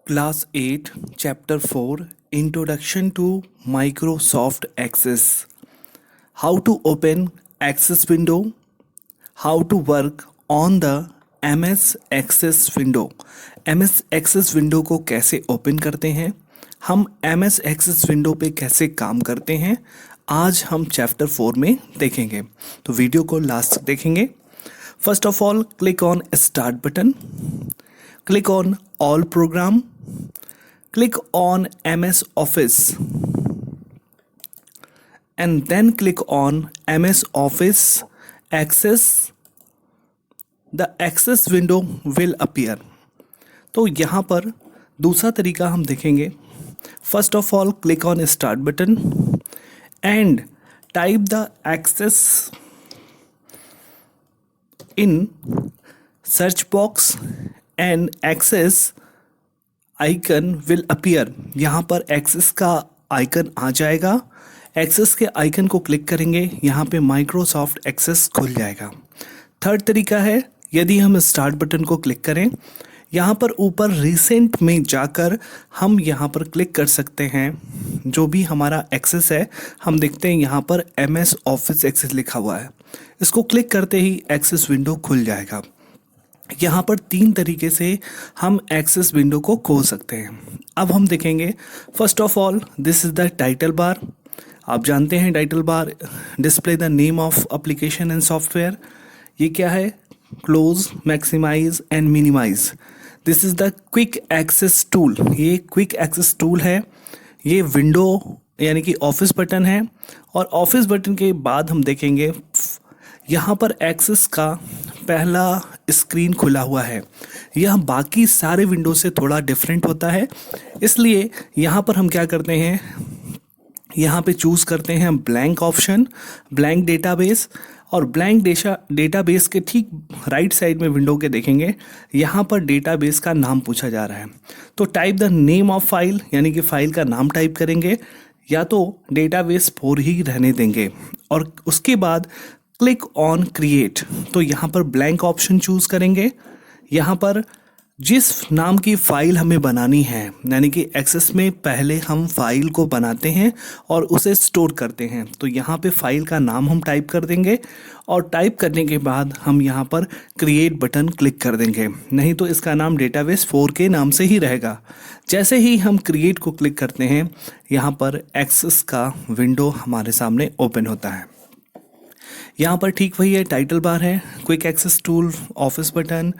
Class 8, Chapter 4 Introduction to Microsoft Access. How to open Access window. How to work on the MS Access window. MS Access window को कैसे open करते हैं, हम MS Access window पे कैसे काम करते हैं, आज हम चैप्टर 4 में देखेंगे। तो वीडियो को लास्ट तक देखेंगे। First of all click on start button, click on all program, click on MS Office and then click on MS Office Access. The access window will appear. तो यहाँ पर दूसरा तरीका हम देखेंगे। First of all click on start button and type the access in search box and access icon will appear. यहाँ पर access का आइकन आ जाएगा। access के आइकन को क्लिक करेंगे, यहाँ पे माइक्रोसॉफ्ट एक्सेस खुल जाएगा। थर्ड तरीका है, यदि हम स्टार्ट बटन को क्लिक करें, यहाँ पर ऊपर रिसेंट में जाकर हम यहाँ पर क्लिक कर सकते हैं। जो भी हमारा एक्सेस है, हम देखते हैं यहाँ पर MS ऑफिस एक्सेस लिखा हुआ है। इसको क्लिक करते ही एक्सेस विंडो खुल जाएगा। यहाँ पर तीन तरीके से हम एक्सेस विंडो को खोल सकते हैं। अब हम देखेंगे। First of all this is the title bar. आप जानते हैं title bar display the name of application and software. ये क्या है? Close, maximise and minimise. This is the quick access tool. ये क्विक एक्सेस टूल है। ये विंडो यानी कि ऑफिस बटन है, और ऑफिस बटन के बाद हम देखेंगे यहाँ पर एक्सेस का पहला स्क्रीन खुला हुआ है। यह बाकी सारे विंडो से थोड़ा डिफरेंट होता है, इसलिए यहाँ पर हम क्या करते हैं, यहाँ पे चूज़ करते हैं ब्लैंक ऑप्शन, ब्लैंक डेटाबेस। और ब्लैंक डेटाबेस के ठीक राइट साइड में विंडो के देखेंगे, यहाँ पर डेटाबेस का नाम पूछा जा रहा है। तो type the name of file, यानी कि फाइल का नाम टाइप करेंगे, या तो डेटाबेस 4 ही रहने देंगे। और उसके बाद क्लिक ऑन क्रिएट, तो यहाँ पर ब्लैंक ऑप्शन चूज़ करेंगे। यहाँ पर जिस नाम की फ़ाइल हमें बनानी है, यानी कि एक्सेस में पहले हम फाइल को बनाते हैं और उसे स्टोर करते हैं, तो यहाँ पे फाइल का नाम हम टाइप कर देंगे। और टाइप करने के बाद हम यहाँ पर क्रिएट बटन क्लिक कर देंगे, नहीं तो इसका नाम डेटाबेस 4 के नाम से ही रहेगा। जैसे ही हम क्रिएट को क्लिक करते हैं, यहाँ पर एक्सेस का विंडो हमारे सामने ओपन होता है। यहाँ पर ठीक वही है, टाइटल बार है, quick access tool, office button,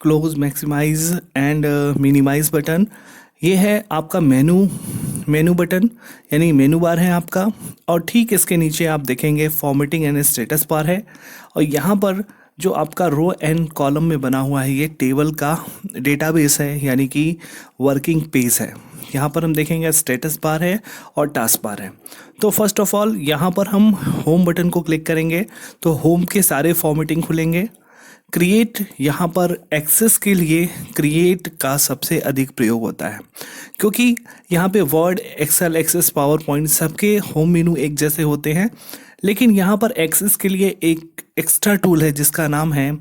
close, maximise and minimise button. ये है आपका मेनू बटन, यानी मेनू बार है आपका। और ठीक इसके नीचे आप देखेंगे फॉर्मेटिंग एंड स्टेटस बार है। और यहाँ पर जो आपका रो एंड कॉलम में बना हुआ है, ये टेबल का डेटाबेस है, यानी कि वर्किंग पेज है। यहाँ पर हम देखेंगे स्टेटस बार है और टास्क बार है। तो फर्स्ट ऑफ ऑल यहाँ पर हम होम बटन को क्लिक करेंगे, तो होम के सारे फॉर्मेटिंग खुलेंगे। क्रिएट, यहाँ पर एक्सेस के लिए क्रिएट का सबसे अधिक प्रयोग होता है, क्योंकि यहाँ पे Word, Excel, Access, PowerPoint सबके होम मेनू एक जैसे होते हैं। लेकिन यहाँ पर एक्सेस के लिए एक एक्स्ट्रा टूल है जिसका नाम है,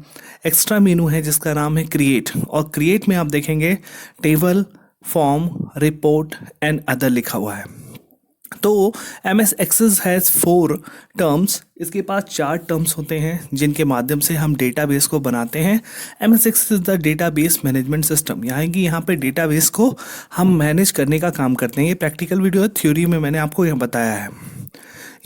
एक्स्ट्रा मेनू है जिसका नाम है क्रिएट। और क्रिएट में आप देखेंगे table, form, report and other लिखा हुआ है। तो MS एक्सेस हैज़ 4 टर्म्स। इसके पास 4 टर्म्स होते हैं जिनके माध्यम से हम डेटाबेस को बनाते हैं। MS Access is the database management system, यानी कि यहाँ पे डेटाबेस को हम मैनेज करने का काम करते हैं। ये प्रैक्टिकल वीडियो है, थ्योरी में मैंने आपको यहाँ बताया है।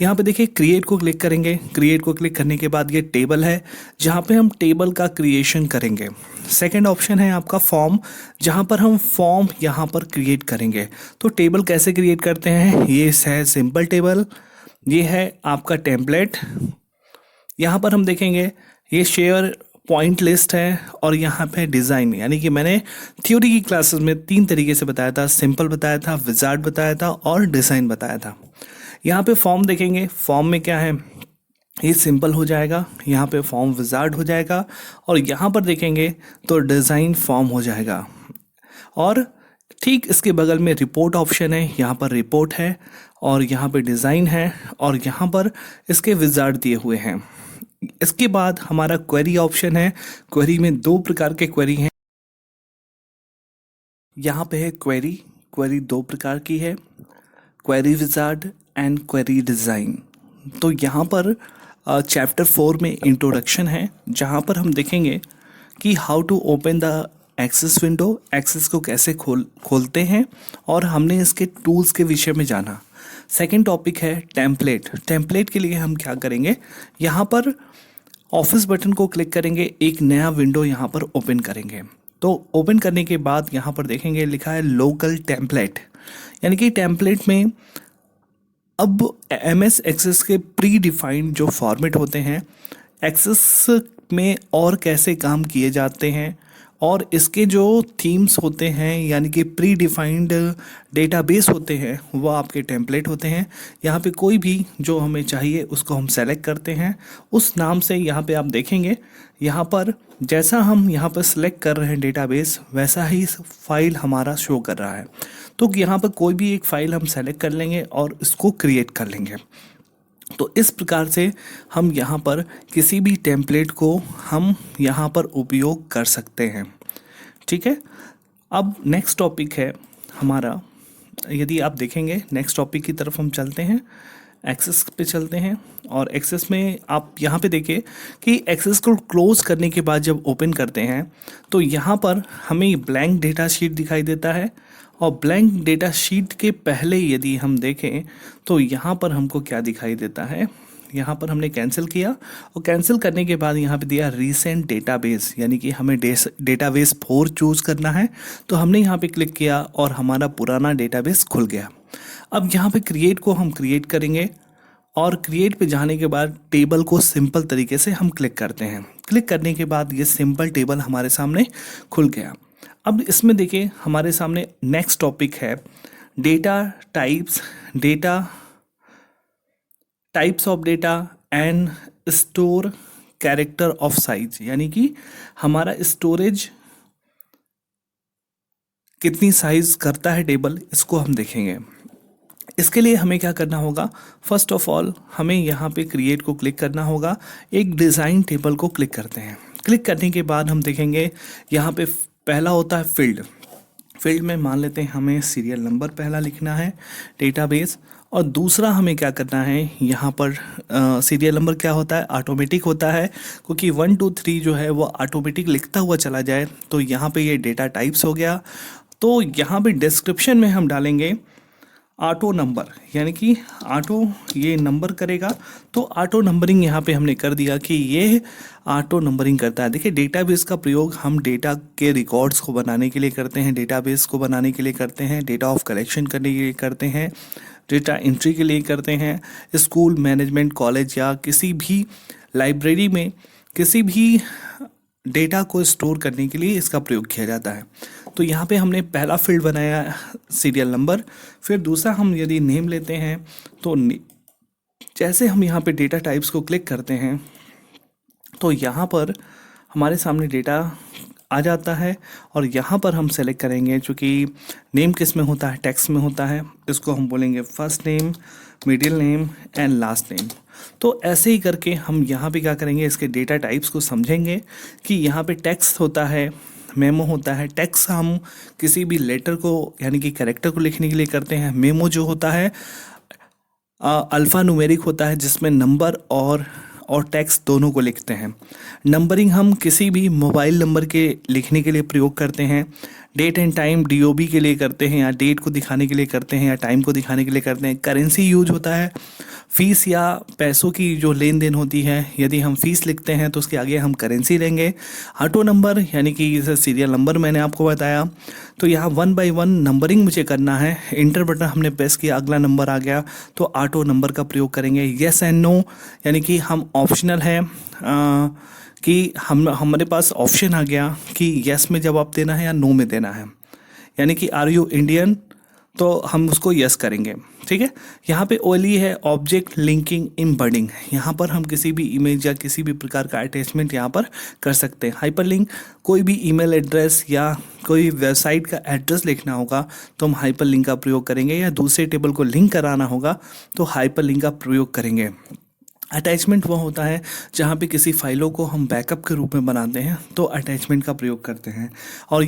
यहाँ पे देखिए क्रिएट को क्लिक करेंगे। क्रिएट को क्लिक करने के बाद ये टेबल है, जहाँ पे हम टेबल का क्रिएशन करेंगे। सेकंड ऑप्शन है आपका फॉर्म, जहाँ पर हम फॉर्म यहाँ पर क्रिएट करेंगे। तो टेबल कैसे क्रिएट करते हैं, ये है सिंपल टेबल, ये है आपका टेम्पलेट। यहाँ पर हम देखेंगे ये शेयर पॉइंट लिस्ट है, और यहाँ पे डिज़ाइन, यानी कि मैंने थ्योरी की क्लासेस में 3 तरीके से बताया था, सिंपल बताया था, विजार्ड बताया था और डिज़ाइन बताया था। यहाँ पे फॉर्म देखेंगे, फॉर्म में क्या है, ये सिंपल हो जाएगा, यहाँ पे फॉर्म विजार्ड हो जाएगा, और यहाँ पर देखेंगे तो डिज़ाइन फॉर्म हो जाएगा। और ठीक इसके बगल में रिपोर्ट ऑप्शन है, यहाँ पर रिपोर्ट है, और यहाँ पे डिज़ाइन है, और यहाँ पर इसके विजार्ड दिए हुए हैं। इसके बाद हमारा क्वेरी ऑप्शन है। क्वेरी में 2 प्रकार के क्वेरी हैं। यहाँ पे है क्वेरी। क्वेरी दो प्रकार की है, query wizard and query design. तो यहाँ पर चैप्टर 4 में इंट्रोडक्शन है, जहाँ पर हम देखेंगे कि how to open the Access window, Access को कैसे खोलते हैं, और हमने इसके टूल्स के विषय में जाना। सेकंड टॉपिक है टेम्पलेट। टेम्पलेट के लिए हम क्या करेंगे, यहाँ पर ऑफिस बटन को क्लिक करेंगे, एक नया विंडो यहाँ पर ओपन करेंगे। तो ओपन करने के बाद यहाँ पर देखेंगे लिखा है लोकल टेम्पलेट, यानी कि टेम्पलेट में अब MS एक्सेस के प्री डिफाइंड जो फॉर्मेट होते हैं, एक्सेस में और कैसे काम किए जाते हैं, और इसके जो थीम्स होते हैं यानी कि प्री डिफाइंड डेटाबेस होते हैं, वो आपके टेम्पलेट होते हैं। यहाँ पे कोई भी जो हमें चाहिए उसको हम सेलेक्ट करते हैं उस नाम से। यहाँ पे आप देखेंगे, यहाँ पर जैसा हम यहाँ पर सेलेक्ट कर रहे हैं डेटाबेस, वैसा ही फाइल हमारा शो कर रहा है। तो यहाँ पर कोई भी एक फ़ाइल हम सेलेक्ट कर लेंगे और इसको क्रिएट कर लेंगे। तो इस प्रकार से हम यहाँ पर किसी भी टेम्पलेट को हम यहाँ पर उपयोग कर सकते हैं। ठीक है, अब नेक्स्ट टॉपिक है हमारा, यदि आप देखेंगे नेक्स्ट टॉपिक की तरफ हम चलते हैं, एक्सेस पे चलते हैं। और एक्सेस में आप यहाँ पे देखिए कि एक्सेस को क्लोज करने के बाद जब ओपन करते हैं तो यहाँ पर हमें ब्लैंक डेटा शीट दिखाई देता है। और ब्लैंक डेटा शीट के पहले यदि हम देखें तो यहाँ पर हमको क्या दिखाई देता है, यहाँ पर हमने कैंसिल किया, और कैंसिल करने के बाद यहाँ पे दिया रीसेंट डेटाबेस, यानी कि हमें डेटाबेस 4 चूज़ करना है। तो हमने यहाँ पे क्लिक किया और हमारा पुराना डेटाबेस खुल गया। अब यहाँ पे क्रिएट को हम क्रिएट करेंगे, और क्रिएट पे जाने के बाद टेबल को सिंपल तरीके से हम क्लिक करते हैं। क्लिक करने के बाद ये सिंपल टेबल हमारे सामने खुल गया। अब इसमें देखिए हमारे सामने नेक्स्ट टॉपिक है data types, data types of data and store character of size, यानी कि हमारा स्टोरेज कितनी साइज करता है टेबल, इसको हम देखेंगे। इसके लिए हमें क्या करना होगा, फर्स्ट ऑफ ऑल हमें यहाँ पे क्रिएट को क्लिक करना होगा, एक डिज़ाइन टेबल को क्लिक करते हैं। क्लिक करने के बाद हम देखेंगे यहाँ पे पहला होता है फील्ड। फील्ड में मान लेते हैं हमें सीरियल नंबर पहला लिखना है, डेटाबेस, और दूसरा हमें क्या करना है, यहाँ पर सीरियल नंबर क्या होता है, ऑटोमेटिक होता है, क्योंकि 1 2 3 जो है वो ऑटोमेटिक लिखता हुआ चला जाए। तो यहाँ पे ये डेटा टाइप्स हो गया। तो यहाँ पे डिस्क्रिप्शन में हम डालेंगे ऑटो नंबर, यानी कि ऑटो ये नंबर करेगा। तो ऑटो नंबरिंग यहाँ पे हमने कर दिया कि ये ऑटो नंबरिंग करता है। देखिए डेटाबेस का प्रयोग हम डेटा के रिकॉर्ड्स को बनाने के लिए करते हैं, डेटाबेस को बनाने के लिए करते हैं, डेटा ऑफ कलेक्शन करने के लिए करते हैं, डेटा एंट्री के लिए करते हैं, स्कूल मैनेजमेंट कॉलेज या किसी भी लाइब्रेरी में किसी भी डेटा को स्टोर करने के लिए इसका प्रयोग किया जाता है। तो यहाँ पे हमने पहला फील्ड बनाया सीरियल नंबर, फिर दूसरा हम यदि नेम लेते हैं तो जैसे हम यहाँ पे डेटा टाइप्स को क्लिक करते हैं तो यहाँ पर हमारे सामने डेटा आ जाता है, और यहाँ पर हम सेलेक्ट करेंगे, चूँकि नेम किस में होता है, टेक्स्ट में होता है, इसको हम बोलेंगे first name, middle name and last name. तो ऐसे ही करके हम यहाँ पे क्या करेंगे, इसके डेटा टाइप्स को समझेंगे कि यहाँ पे टेक्स्ट होता है, मेमो होता है। टेक्स्ट हम किसी भी लेटर को यानी कि कैरेक्टर को लिखने के लिए करते हैं। मेमो जो होता है अल्फ़ा न्यूमेरिक होता है, जिसमें नंबर और टेक्स्ट दोनों को लिखते हैं। नंबरिंग हम किसी भी मोबाइल नंबर के लिखने के लिए प्रयोग करते हैं। डेट एंड टाइम DOB के लिए करते हैं, या डेट को दिखाने के लिए करते हैं, या टाइम को दिखाने के लिए करते हैं। करेंसी यूज होता है, फ़ीस या पैसों की जो लेन देन होती है, यदि हम फ़ीस लिखते हैं तो उसके आगे हम करेंसी लेंगे। ऑटो नंबर यानी कि जैसे सीरियल नंबर मैंने आपको बताया, तो यहाँ 1 बाय 1 नंबरिंग मुझे करना है। इंटर बटन हमने प्रेस किया, अगला नंबर आ गया तो ऑटो नंबर का प्रयोग करेंगे। येस एंड नो यानी कि हम ऑप्शनल है कि हमारे पास ऑप्शन आ गया कि येस में जवाब देना है या नो में देना है, यानी कि आर यू इंडियन, तो हम उसको यस करेंगे। ठीक है, यहाँ पे ओनली है ऑब्जेक्ट लिंकिंग एम्बेडिंग, यहाँ पर हम किसी भी इमेज या किसी भी प्रकार का अटैचमेंट यहाँ पर कर सकते हैं। हाइपरलिंक, कोई भी ईमेल एड्रेस या कोई वेबसाइट का एड्रेस लिखना होगा तो हम हाइपरलिंक का प्रयोग करेंगे, या दूसरे टेबल को लिंक कराना होगा तो हाइपरलिंक का प्रयोग करेंगे। अटैचमेंट वो होता है जहाँ पे किसी फाइलों को हम बैकअप के रूप में बनाते हैं तो अटैचमेंट का प्रयोग करते हैं। और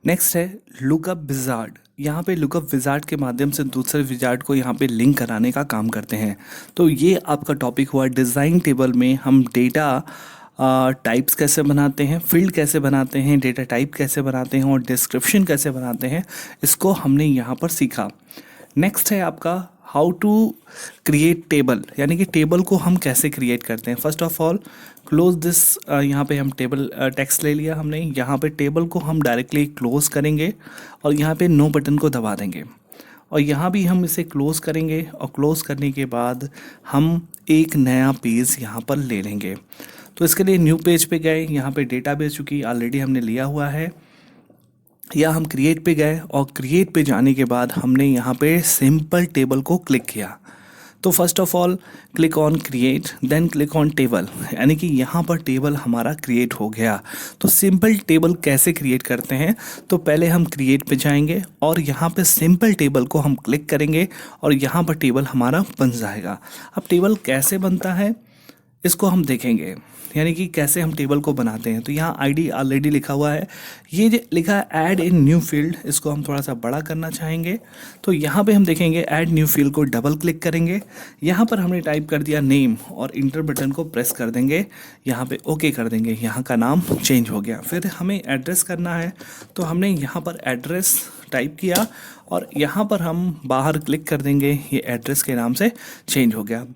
नेक्स्ट है लुकअप विजार्ड। यहाँ पे लुकअप विजार्ड के माध्यम से दूसरे विजार्ड को यहाँ पे लिंक कराने का काम करते हैं। तो ये आपका टॉपिक हुआ डिज़ाइन टेबल में हम डेटा टाइप्स कैसे बनाते हैं, फील्ड कैसे बनाते हैं, डेटा टाइप कैसे बनाते हैं और डिस्क्रिप्शन कैसे बनाते हैं, इसको हमने यहाँ पर सीखा। नेक्स्ट है आपका हाउ टू क्रिएट टेबल, यानी कि टेबल को हम कैसे क्रिएट करते हैं। First of all close this, यहाँ पे हम टेबल टेक्स्ट ले लिया हमने, यहाँ पे टेबल को हम डायरेक्टली क्लोज करेंगे और यहाँ पे नो बटन को दबा देंगे और यहाँ भी हम इसे क्लोज करेंगे और क्लोज करने के बाद हम एक नया पेज यहाँ पर ले लेंगे। तो इसके लिए न्यू पेज पे गए, यहाँ पे डेटाबेस चूँकि ऑलरेडी हमने लिया हुआ है, या हम क्रिएट पे गए और क्रिएट पे जाने के बाद हमने यहाँ पे सिंपल टेबल को क्लिक किया। तो first of all click on create, then click on table, यानी कि यहाँ पर टेबल हमारा क्रिएट हो गया। तो सिंपल टेबल कैसे क्रिएट करते हैं, तो पहले हम क्रिएट पे जाएंगे और यहाँ पे सिंपल टेबल को हम क्लिक करेंगे और यहाँ पर टेबल हमारा बन जाएगा। अब टेबल कैसे बनता है इसको हम देखेंगे, यानी कि कैसे हम टेबल को बनाते हैं। तो यहाँ आईडी ऑलरेडी लिखा हुआ है, ये जो लिखा है ऐड इन न्यू फील्ड, इसको हम थोड़ा सा बड़ा करना चाहेंगे। तो यहाँ पे हम देखेंगे ऐड न्यू फील्ड को डबल क्लिक करेंगे, यहाँ पर हमने टाइप कर दिया नेम और इंटर बटन को प्रेस कर देंगे, यहाँ पे ओके कर देंगे, यहाँ का नाम चेंज हो गया। फिर हमें एड्रेस करना है, तो हमने यहाँ पर एड्रेस टाइप किया और यहाँ पर हम बाहर क्लिक कर देंगे, ये एड्रेस के नाम से चेंज हो गया।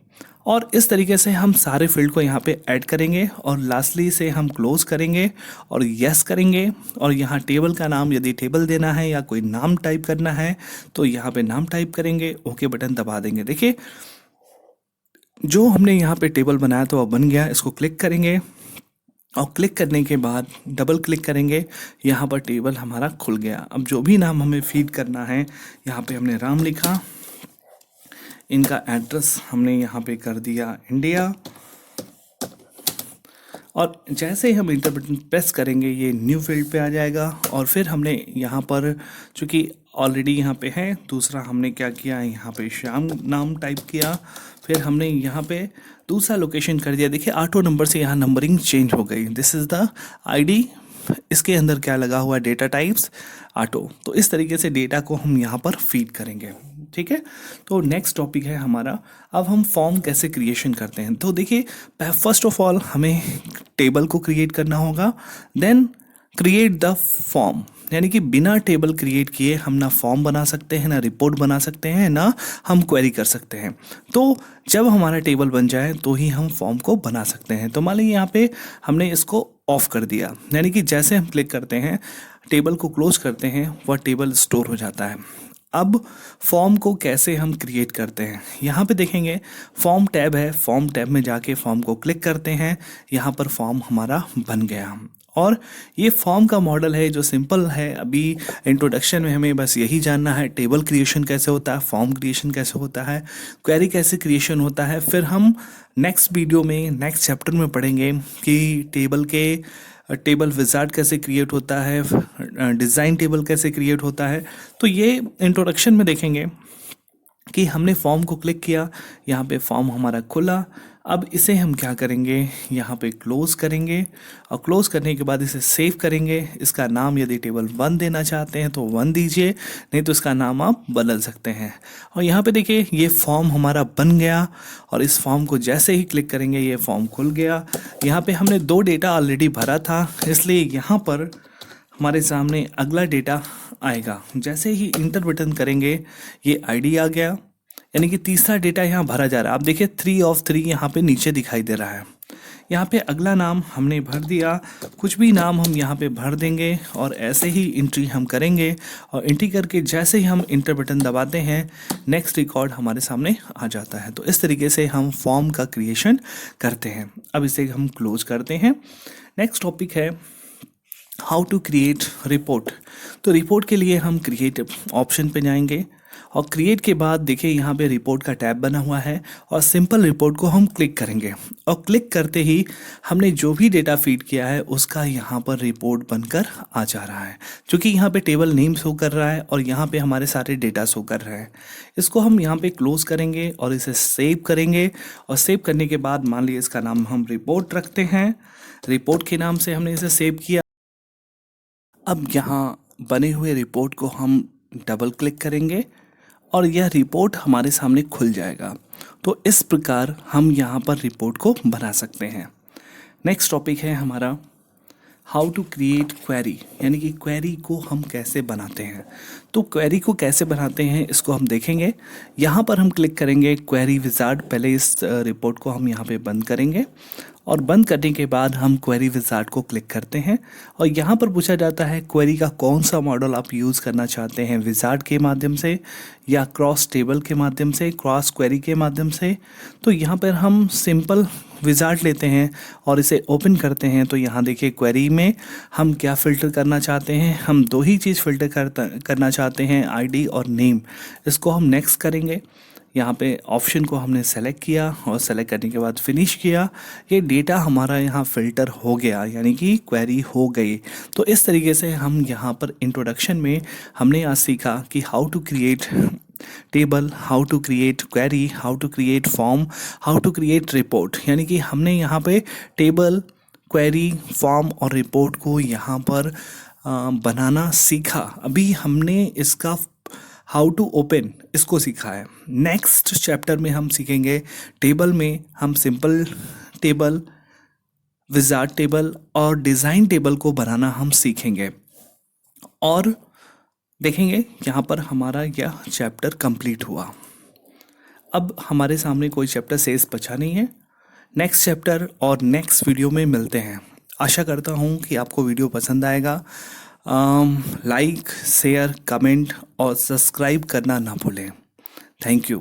और इस तरीके से हम सारे फील्ड को यहाँ पे ऐड करेंगे और लास्टली से हम क्लोज करेंगे और यस करेंगे। और यहाँ टेबल का नाम यदि टेबल देना है या कोई नाम टाइप करना है तो यहाँ पे नाम टाइप करेंगे, ओके बटन दबा देंगे। देखिए जो हमने यहाँ पे टेबल बनाया तो वह बन गया। इसको क्लिक करेंगे और क्लिक करने के बाद डबल क्लिक करेंगे, यहाँ पर टेबल हमारा खुल गया। अब जो भी नाम हमें फीड करना है, यहाँ पे हमने राम लिखा, इनका एड्रेस हमने यहाँ पे कर दिया इंडिया, और जैसे ही हम इंटर बटन प्रेस करेंगे ये न्यू फील्ड पे आ जाएगा। और फिर हमने यहाँ पर चूँकि ऑलरेडी यहाँ पे है, दूसरा हमने क्या किया, यहाँ पे श्याम नाम टाइप किया, फिर हमने यहाँ पे दूसरा लोकेशन कर दिया। देखिए 8 नंबर से यहाँ नंबरिंग चेंज हो गई। दिस इज़ द आईडी, इसके अंदर क्या लगा हुआ है, डेटा टाइप्स ऑटो। तो इस तरीके से डेटा को हम यहाँ पर फीड करेंगे, ठीक है। तो नेक्स्ट टॉपिक है हमारा, अब हम फॉर्म कैसे क्रिएशन करते हैं। तो देखिए फर्स्ट ऑफ ऑल हमें टेबल को क्रिएट करना होगा, देन क्रिएट द फॉर्म, यानी कि बिना टेबल क्रिएट किए हम ना फॉर्म बना सकते हैं, ना रिपोर्ट बना सकते हैं, ना हम क्वेरी कर सकते हैं। तो जब हमारा टेबल बन जाए तो ही हम फॉर्म को बना सकते हैं। तो मान लीजिए यहाँ पे हमने इसको ऑफ कर दिया, यानी कि जैसे हम क्लिक करते हैं टेबल को क्लोज करते हैं वह टेबल स्टोर हो जाता है। अब फॉर्म को कैसे हम क्रिएट करते हैं, यहाँ पे देखेंगे फॉर्म टैब है, फॉर्म टैब में जाके फॉर्म को क्लिक करते हैं, यहाँ पर फॉर्म हमारा बन गया। और ये फॉर्म का मॉडल है जो सिंपल है। अभी इंट्रोडक्शन में हमें बस यही जानना है, टेबल क्रिएशन कैसे होता है, फॉर्म क्रिएशन कैसे होता है, क्वेरी कैसे क्रिएशन होता है। फिर हम नेक्स्ट वीडियो में, नेक्स्ट चैप्टर में पढ़ेंगे कि टेबल विजार्ड कैसे क्रिएट होता है, डिज़ाइन टेबल कैसे क्रिएट होता है। तो ये इंट्रोडक्शन में देखेंगे कि हमने फॉर्म को क्लिक किया, यहाँ पे फॉर्म हमारा खुला। अब इसे हम क्या करेंगे, यहाँ पे क्लोज करेंगे और क्लोज करने के बाद इसे सेव करेंगे। इसका नाम यदि टेबल 1 देना चाहते हैं तो 1 दीजिए, नहीं तो इसका नाम आप बदल सकते हैं। और यहाँ पे देखिए ये फॉर्म हमारा बन गया और इस फॉर्म को जैसे ही क्लिक करेंगे ये फॉर्म खुल गया। यहाँ पे हमने 2 डेटा ऑलरेडी भरा था, इसलिए यहाँ पर हमारे सामने अगला डेटा आएगा। जैसे ही इंटर बटन करेंगे ये आईडी आ गया, यानी कि तीसरा डेटा यहाँ भरा जा रहा है। आप देखिए 3 of 3 यहाँ पे नीचे दिखाई दे रहा है। यहाँ पे अगला नाम हमने भर दिया, कुछ भी नाम हम यहाँ पे भर देंगे और ऐसे ही एंट्री हम करेंगे। और एंट्री करके जैसे ही हम इंटर बटन दबाते हैं नेक्स्ट रिकॉर्ड हमारे सामने आ जाता है। तो इस तरीके से हम फॉर्म का क्रिएशन करते हैं। अब इसे हम क्लोज करते हैं। नेक्स्ट टॉपिक है हाउ टू क्रिएट रिपोर्ट। तो रिपोर्ट के लिए हम क्रिएट ऑप्शन पे जाएंगे और क्रिएट के बाद देखिए यहाँ पे रिपोर्ट का टैब बना हुआ है और सिंपल रिपोर्ट को हम क्लिक करेंगे और क्लिक करते ही हमने जो भी डेटा फीड किया है उसका यहाँ पर रिपोर्ट बनकर आ जा रहा है। क्योंकि यहाँ पे टेबल नेम शो कर रहा है और यहाँ पे हमारे सारे डेटा शो कर रहे हैं। इसको हम यहाँ पे क्लोज करेंगे और इसे सेव करेंगे और सेव करने के बाद मान लीजिए इसका नाम हम रिपोर्ट रखते हैं। रिपोर्ट के नाम से हमने इसे सेव किया। अब यहाँ बने हुए रिपोर्ट को हम डबल क्लिक करेंगे और यह रिपोर्ट हमारे सामने खुल जाएगा। तो इस प्रकार हम यहाँ पर रिपोर्ट को बना सकते हैं। नेक्स्ट टॉपिक है हमारा हाउ टू क्रिएट क्वेरी, यानी कि क्वेरी को हम कैसे बनाते हैं। तो क्वेरी को कैसे बनाते हैं इसको हम देखेंगे। यहाँ पर हम क्लिक करेंगे क्वेरी विजार्ड। पहले इस रिपोर्ट को हम यहाँ पे बंद करेंगे और बंद करने के बाद हम क्वेरी विजार्ड को क्लिक करते हैं और यहाँ पर पूछा जाता है क्वेरी का कौन सा मॉडल आप यूज़ करना चाहते हैं, विजार्ड के माध्यम से या क्रॉस टेबल के माध्यम से, क्रॉस क्वेरी के माध्यम से। तो यहाँ पर हम सिंपल विजार्ड लेते हैं और इसे ओपन करते हैं। तो यहाँ देखिए क्वेरी में हम क्या फ़िल्टर करना चाहते हैं, हम दो ही चीज़ फ़िल्टर करना चाहते हैं, आईडी और नेम। इसको हम नेक्स्ट करेंगे। यहाँ पे ऑप्शन को हमने सेलेक्ट किया और सेलेक्ट करने के बाद फिनिश किया। ये डेटा हमारा यहाँ फ़िल्टर हो गया, यानी कि क्वेरी हो गई। तो इस तरीके से हम यहाँ पर इंट्रोडक्शन में हमने आज सीखा कि how to create table, how to create query, how to create form, how to create report. यानी कि हमने यहाँ पे टेबल, क्वेरी, फॉर्म और रिपोर्ट को यहाँ पर बनाना सीखा। अभी हमने इसका हाउ टू ओपन इसको सीखा है। नेक्स्ट चैप्टर में हम सीखेंगे टेबल में हम सिंपल टेबल, विजार्ड टेबल और डिज़ाइन टेबल को बनाना हम सीखेंगे और देखेंगे यहाँ पर हमारा यह चैप्टर कंप्लीट हुआ। अब हमारे सामने कोई चैप्टर शेष बचा नहीं है। नेक्स्ट चैप्टर और नेक्स्ट वीडियो में मिलते हैं। आशा करता हूँ कि आपको वीडियो पसंद आएगा। लाइक, शेयर, कमेंट और सब्सक्राइब करना ना भूलें। Thank you.